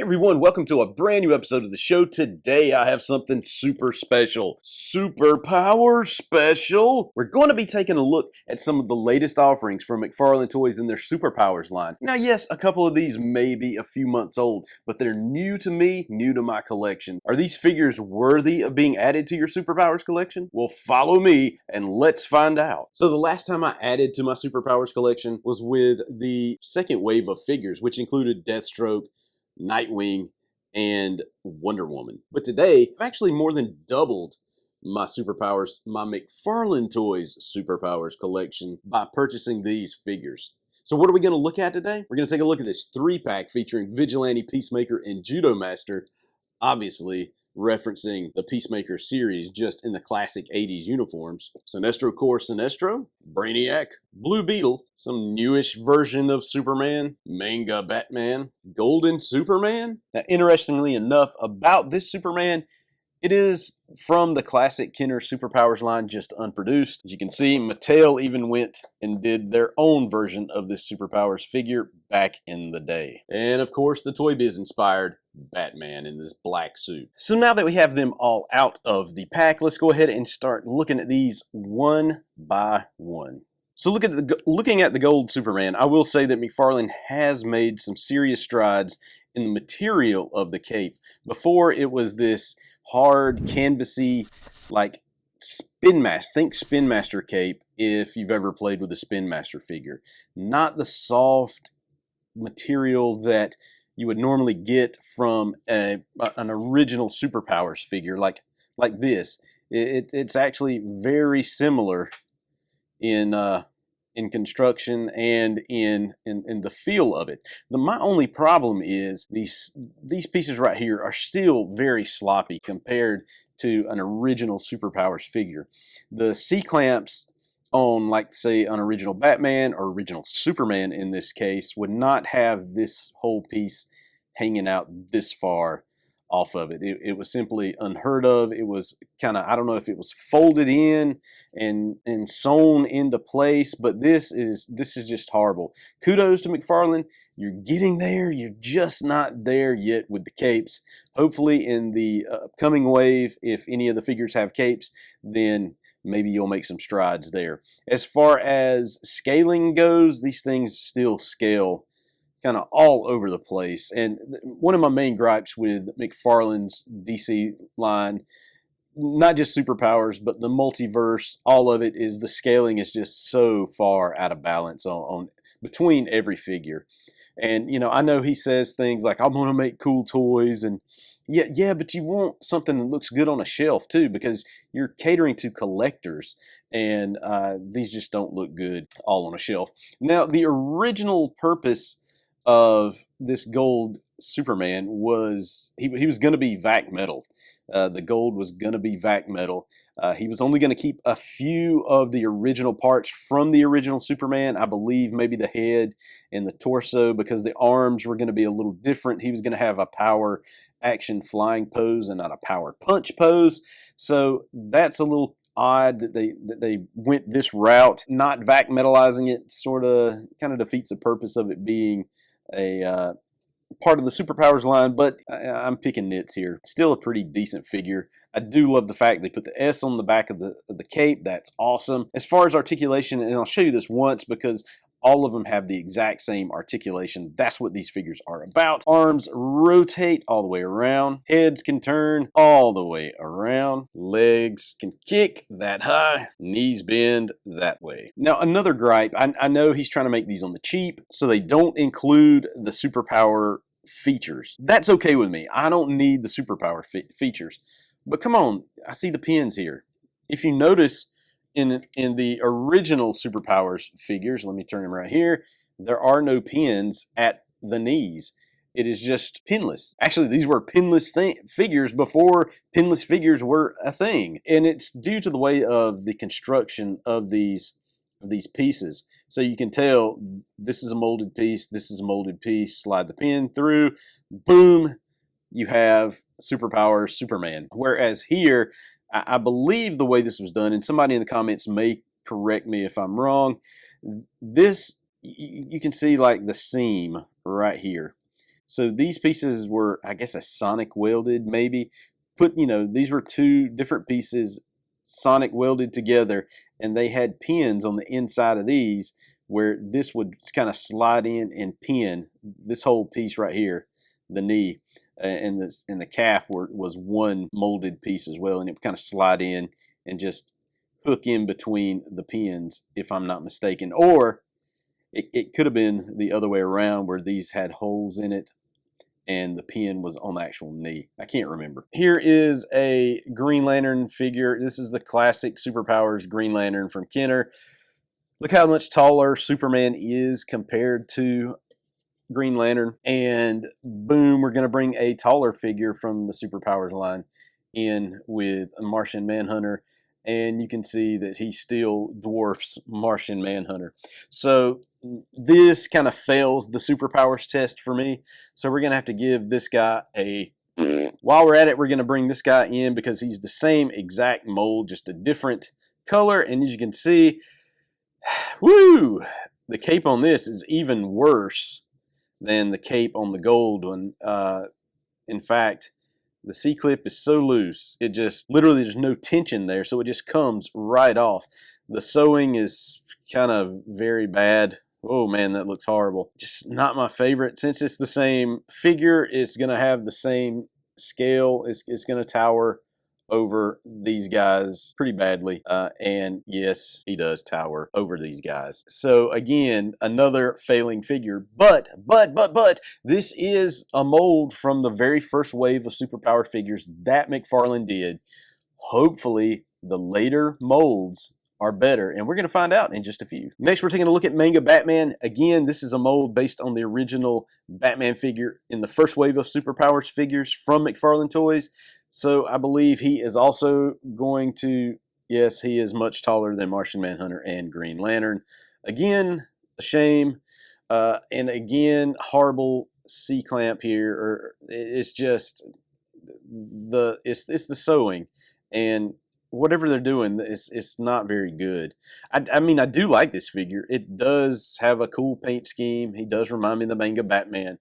everyone, welcome to a brand new episode of the show. Today I have something super special. Superpower special. We're going to be taking a look at some of the latest offerings from McFarlane Toys in their Superpowers line. Now yes, a couple of these may be a few months old, but they're new to me, new to my collection. Are these figures worthy of being added to your Superpowers collection? Well, follow me and let's find out. So the last time I added to my Superpowers collection was with the second wave of figures, which included Deathstroke, Nightwing, and Wonder Woman. But today, I've actually more than doubled my Superpowers, my McFarlane Toys Superpowers collection by purchasing these figures. So what are we going to look at today? We're going to take a look at this 3-pack featuring Vigilante, Peacemaker, and Judo Master, obviously referencing the Peacemaker series just in the classic 80s uniforms. Sinestro Core Sinestro, Brainiac, Blue Beetle, some newish version of Superman, Manga Batman, Golden Superman. Now, interestingly enough, about this Superman, it is from the classic Kenner Superpowers line, just unproduced. As you can see, Mattel even went and did their own version of this Superpowers figure back in the day. And of course, the Toy Biz inspired Batman in this black suit. So now that we have them all out of the pack, let's go ahead and start looking at these one by one. So looking at the gold Superman, I will say that McFarlane has made some serious strides in the material of the cape. Before, it was this hard, canvasy, like Spin Master. Think Spin Master cape if you've ever played with a Spin Master figure. Not the soft material that you would normally get from an original Superpowers figure like this. It's actually very similar in construction and in the feel of it. My only problem is these pieces right here are still very sloppy compared to an original Superpowers figure. The C-clamps on, like, say, an original Batman or original Superman in this case would not have this whole piece hanging out this far off of it. It was simply unheard of. It was kind of, I don't know if it was folded in and sewn into place, but this is just horrible. Kudos to McFarlane. You're getting there. You're just not there yet with the capes. Hopefully in the upcoming wave, if any of the figures have capes, then maybe you'll make some strides there. As far as scaling goes, these things still scale kind of all over the place. And one of my main gripes with McFarlane's DC line, not just Superpowers, but the multiverse, all of it, is the scaling is just so far out of balance on between every figure. And, you know, I know he says things like, I'm going to make cool toys, and yeah, but you want something that looks good on a shelf too, because you're catering to collectors, and these just don't look good all on a shelf. Now, the original purpose of this gold Superman was he was going to be vac metal. The gold was going to be vac metal. He was only going to keep a few of the original parts from the original Superman. I believe maybe the head and the torso, because the arms were going to be a little different. He was going to have a power action flying pose and not a power punch pose. So that's a little odd that they went this route. Not vac metalizing it sort of kind of defeats the purpose of it being a part of the Superpowers line, but I'm picking nits here. Still a pretty decent figure. I do love the fact they put the S on the back of the cape. That's awesome. As far as articulation, and I'll show you this once because all of them have the exact same articulation. That's what these figures are about. Arms rotate all the way around. Heads can turn all the way around. Legs can kick that high. Knees bend that way. Now, another gripe. I know he's trying to make these on the cheap, so they don't include the superpower features. That's okay with me. I don't need the superpower features. But come on, I see the pins here. If you notice, in the original Superpowers figures, let me turn them right here, there are no pins at the knees. It is just pinless. Actually, these were pinless figures before pinless figures were a thing. And it's due to the way of the construction of these pieces. So you can tell this is a molded piece, this is a molded piece, slide the pin through, boom, you have Superpowers Superman. Whereas here, I believe the way this was done, and somebody in the comments may correct me if I'm wrong, this, you can see like the seam right here. So these pieces were, I guess, a sonic welded maybe. These were two different pieces sonic welded together, and they had pins on the inside of these where this would kind of slide in and pin this whole piece right here, the knee, and the calf was one molded piece as well, and it would kind of slide in and just hook in between the pins, if I'm not mistaken. Or it could have been the other way around, where these had holes in it and the pin was on the actual knee. I can't remember. Here is a Green Lantern figure. This is the classic Superpowers Green Lantern from Kenner. Look how much taller Superman is compared to Green Lantern. And boom, we're going to bring a taller figure from the Superpowers line in with a Martian Manhunter. And you can see that he still dwarfs Martian Manhunter. So this kind of fails the Superpowers test for me. So we're going to have to give this guy a... While we're at it, we're going to bring this guy in because he's the same exact mold, just a different color. And as you can see, woo, the cape on this is even worse than the cape on the gold one. In fact, the C-clip is so loose, it just literally there's no tension there, so it just comes right off. The sewing is kind of very bad. Oh man, that looks horrible. Just not my favorite. Since it's the same figure, it's going to have the same scale. It's going to tower over these guys pretty badly. And yes, he does tower over these guys. So again, another failing figure. But, this is a mold from the very first wave of superpowered figures that McFarlane did. Hopefully, the later molds are better, and we're going to find out in just a few. Next, we're taking a look at Manga Batman. Again, this is a mold based on the original Batman figure in the first wave of Superpowers figures from McFarlane Toys. So I believe he is also going to, yes, he is much taller than Martian Manhunter and Green Lantern. Again, a shame. And again, horrible C-clamp here. Or it's just it's the sewing, and whatever they're doing, it's not very good. I mean, I do like this figure. It does have a cool paint scheme. He does remind me of the Manga Batman.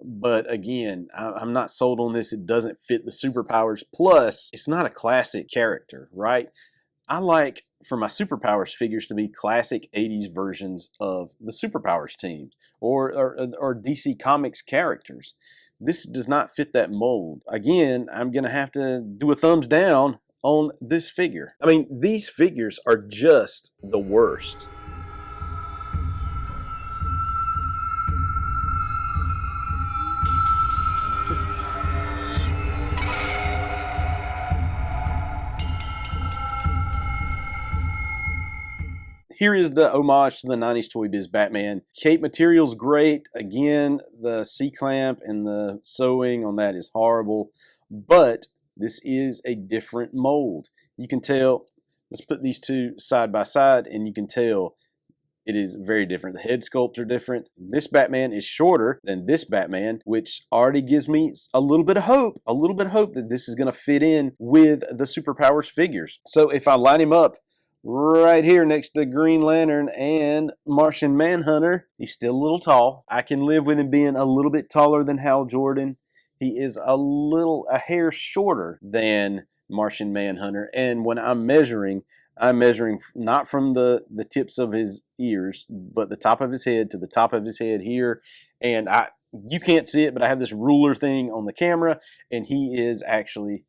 But again, I'm not sold on this. It doesn't fit the superpowers. Plus, it's not a classic character, right? I like for my superpowers figures to be classic 80s versions of the superpowers teams or DC Comics characters. This does not fit that mold. Again, I'm going to have to do a thumbs down on this figure. I mean, these figures are just the worst. Here is the homage to the 90s toy Biz Batman. Cape material's great. Again, the C-clamp and the sewing on that is horrible. But this is a different mold. You can tell, let's put these two side by side, and you can tell it is very different. The head sculpts are different. This Batman is shorter than this Batman, which already gives me a little bit of hope that this is going to fit in with the Superpowers figures. So if I line him up right here next to Green Lantern and Martian Manhunter, he's still a little tall. I can live with him being a little bit taller than Hal Jordan. He is a hair shorter than Martian Manhunter. And when I'm measuring not from the tips of his ears, but the top of his head to the top of his head here. And you can't see it, but I have this ruler thing on the camera, and he is actually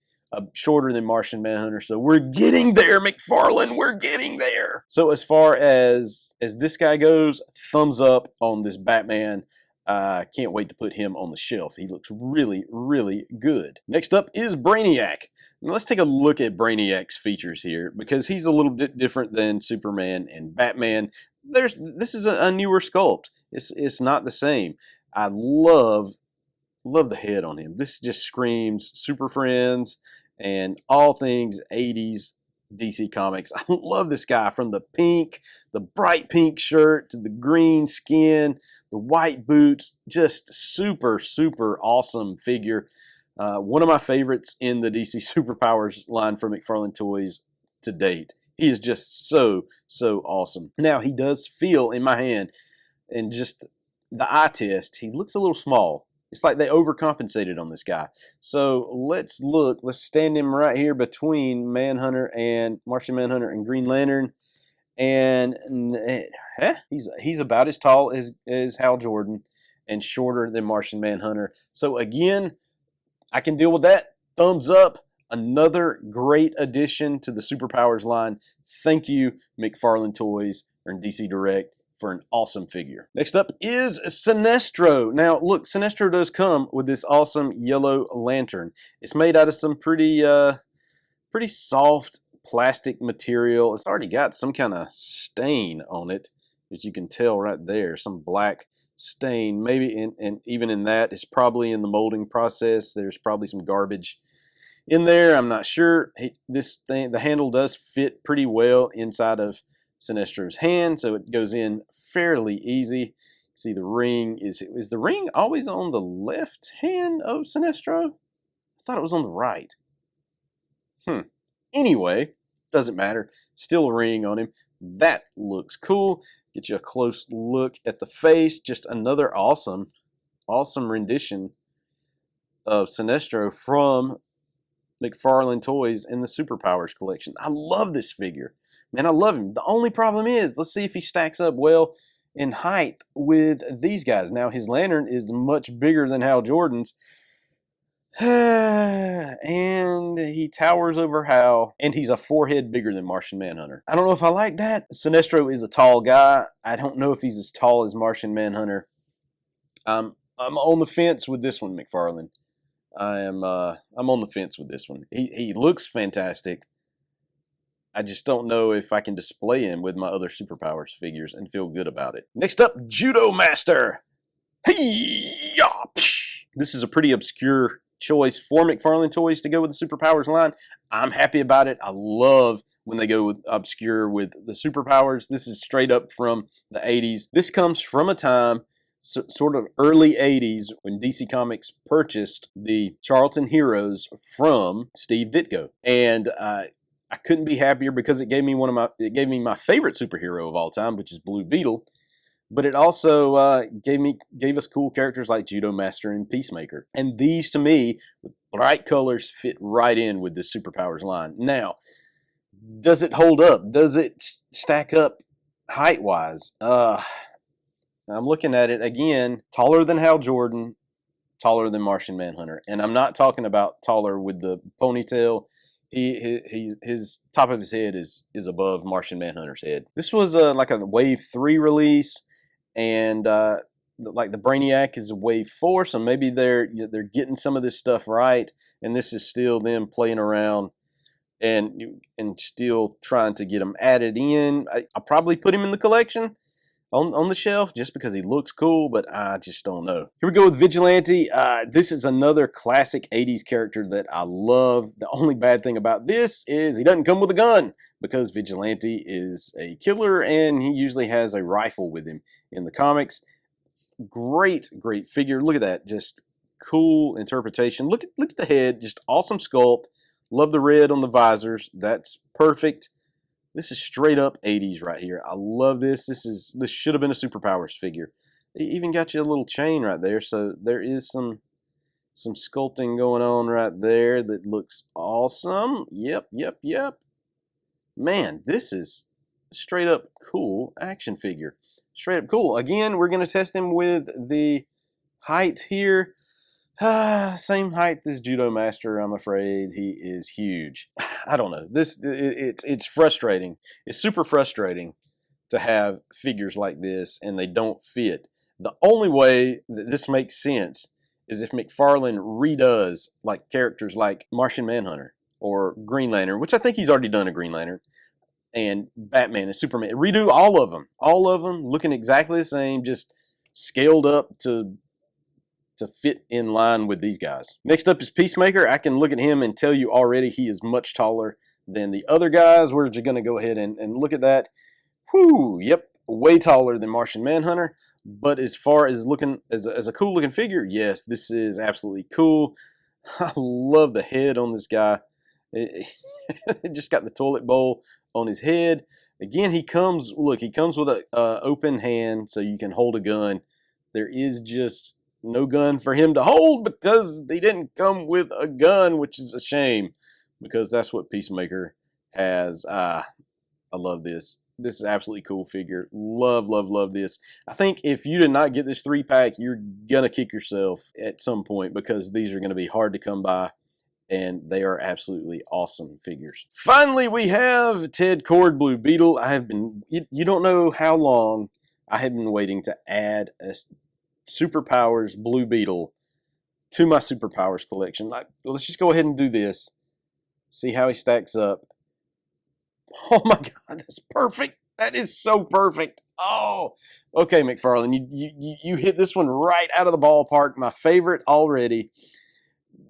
shorter than Martian Manhunter. So we're getting there, McFarlane. We're getting there. So as far as this guy goes, thumbs up on this Batman. Can't wait to put him on the shelf. He looks really, really good. Next up is Brainiac. Now let's take a look at Brainiac's features here, because he's a little bit different than Superman and Batman. This is a newer sculpt. It's not the same. I love the head on him. This just screams Super Friends and all things 80s DC Comics. I love this guy, from the bright pink shirt to the green skin, the white boots. Just super, super awesome figure. One of my favorites in the DC Superpowers line from McFarlane Toys to date. He is just so, so awesome. Now, he does feel in my hand, and just the eye test, he looks a little small. It's like they overcompensated on this guy. So let's look. Let's stand him right here between Martian Manhunter and Green Lantern. And he's about as tall as Hal Jordan and shorter than Martian Manhunter. So again, I can deal with that. Thumbs up. Another great addition to the Superpowers line. Thank you, McFarlane Toys or DC Direct, for an awesome figure. Next up is Sinestro. Now, look, Sinestro does come with this awesome yellow lantern. It's made out of some pretty soft plastic material. It's already got some kind of stain on it, as you can tell right there, some black stain. Maybe, and even in that, it's probably in the molding process. There's probably some garbage in there. I'm not sure. The handle does fit pretty well inside of Sinestro's hand, so it goes in fairly easy. See, the ring is the ring always on the left hand of Sinestro? I thought it was on the right. Anyway, doesn't matter. Still a ring on him. That looks cool. Get you a close look at the face. Just another awesome rendition of Sinestro from McFarlane Toys in the Superpowers collection. I love this figure. Man, I love him. The only problem is, let's see if he stacks up well in height with these guys. Now, his lantern is much bigger than Hal Jordan's. And he towers over Hal, and he's a forehead bigger than Martian Manhunter. I don't know if I like that. Sinestro is a tall guy. I don't know if he's as tall as Martian Manhunter. I'm on the fence with this one, McFarlane. I'm on the fence with this one. He looks fantastic. I just don't know if I can display him with my other Superpowers figures and feel good about it. Next up, Judo Master. Hey-ya! This is a pretty obscure choice for McFarlane Toys to go with the Superpowers line. I'm happy about it. I love when they go with obscure with the Superpowers. This is straight up from the 80s. This comes from a time, sort of early 80s, when DC Comics purchased the Charlton Heroes from Steve Ditko. And I couldn't be happier because it gave me my favorite superhero of all time, which is Blue Beetle. But it also gave us cool characters like Judo Master and Peacemaker. And these, to me, with bright colors, fit right in with the Superpowers line. Now, does it hold up? Does it stack up height-wise? I'm looking at it again. Taller than Hal Jordan, taller than Martian Manhunter. And I'm not talking about taller with the ponytail. His top of his head is above Martian Manhunter's head. This was like a Wave 3 release. And like the Brainiac is a Wave 4, so maybe they're getting some of this stuff right, and this is still them playing around and still trying to get them added in. I'll probably put him in the collection on the shelf just because he looks cool, but I just don't know. Here we go with Vigilante. This is another classic 80s character that I love. The only bad thing about this is he doesn't come with a gun, because Vigilante is a killer and he usually has a rifle with him in the comics. Great figure. Look at that. Just cool interpretation. Look at the head. Just awesome sculpt. Love the red on the visors. That's perfect. This is straight up 80s right here. I love this. This should have been a Superpowers figure. It even got you a little chain right there, so there is some sculpting going on right there that looks awesome. Yep. Man, this is straight up cool action figure. Straight up cool. Again, we're going to test him with the height here. Same height as Judo Master, I'm afraid. He is huge. I don't know. It's frustrating. It's super frustrating to have figures like this and they don't fit. The only way that this makes sense is if McFarlane redoes like characters like Martian Manhunter or Green Lantern, which I think he's already done a Green Lantern, and Batman and Superman. Redo all of them, looking exactly the same, just scaled up to fit in line with these guys. Next up is Peacemaker. I can look at him and tell you already he is much taller than the other guys. We're just going to go ahead and look at that. Whoo, yep, way taller than Martian Manhunter. But as far as looking as a cool looking figure, yes, this is absolutely cool. I love the head on this guy. It just got the toilet bowl on his head. Again, he comes with a open hand so you can hold a gun. There is just no gun for him to hold because he didn't come with a gun, which is a shame because that's what Peacemaker has. I love this. This is absolutely cool figure. Love, love, love this. I think if you did not get this 3-pack, you're going to kick yourself at some point because these are going to be hard to come by, and they are absolutely awesome figures. Finally, we have Ted Cord Blue Beetle. I have been, you don't know how long I have been waiting to add a Superpowers Blue Beetle to my Superpowers collection. Let's just go ahead and do this. See how he stacks up. Oh my God, that's perfect. That is so perfect. Oh, okay, McFarlane, you hit this one right out of the ballpark. My favorite already.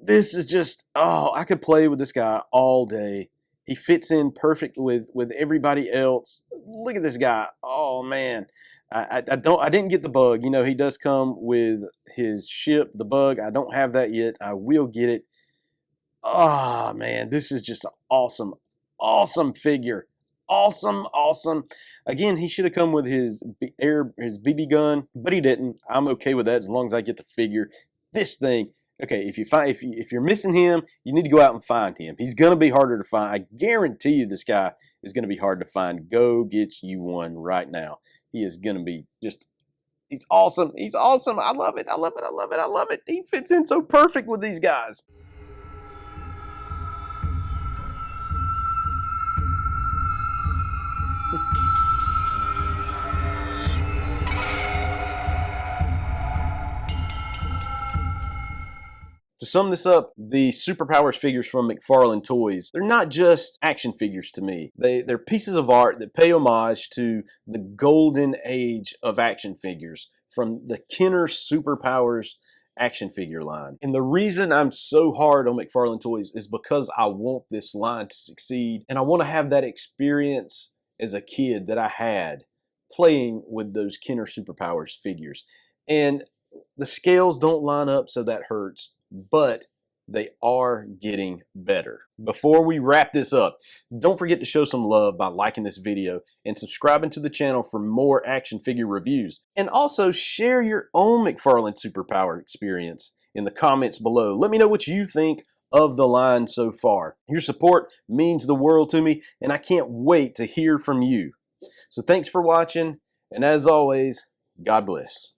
This is just, oh, I could play with this guy all day. He fits in perfect with everybody else. Look at this guy. Oh man, I didn't get the bug. You know, he does come with his ship, the bug. I don't have that yet. I will get it. Oh man, this is just an awesome, awesome figure. Awesome, awesome. Again, he should have come with his BB gun, but he didn't. I'm okay with that as long as I get the figure. This thing, okay. If you're missing him, you need to go out and find him. He's gonna be harder to find. I guarantee you, this guy is gonna be hard to find. Go get you one right now. He is gonna be just. He's awesome. He's awesome. I love it. I love it. I love it. I love it. He fits in so perfect with these guys. To sum this up, the Superpowers figures from McFarlane Toys, they're not just action figures to me. They're pieces of art that pay homage to the golden age of action figures from the Kenner Superpowers action figure line. And the reason I'm so hard on McFarlane Toys is because I want this line to succeed, and I want to have that experience as a kid that I had playing with those Kenner Superpowers figures. And the scales don't line up, so that hurts, but they are getting better. Before we wrap this up, don't forget to show some love by liking this video and subscribing to the channel for more action figure reviews. And also share your own McFarlane Superpower experience in the comments below. Let me know what you think of the line so far. Your support means the world to me, and I can't wait to hear from you. So thanks for watching, and as always, God bless.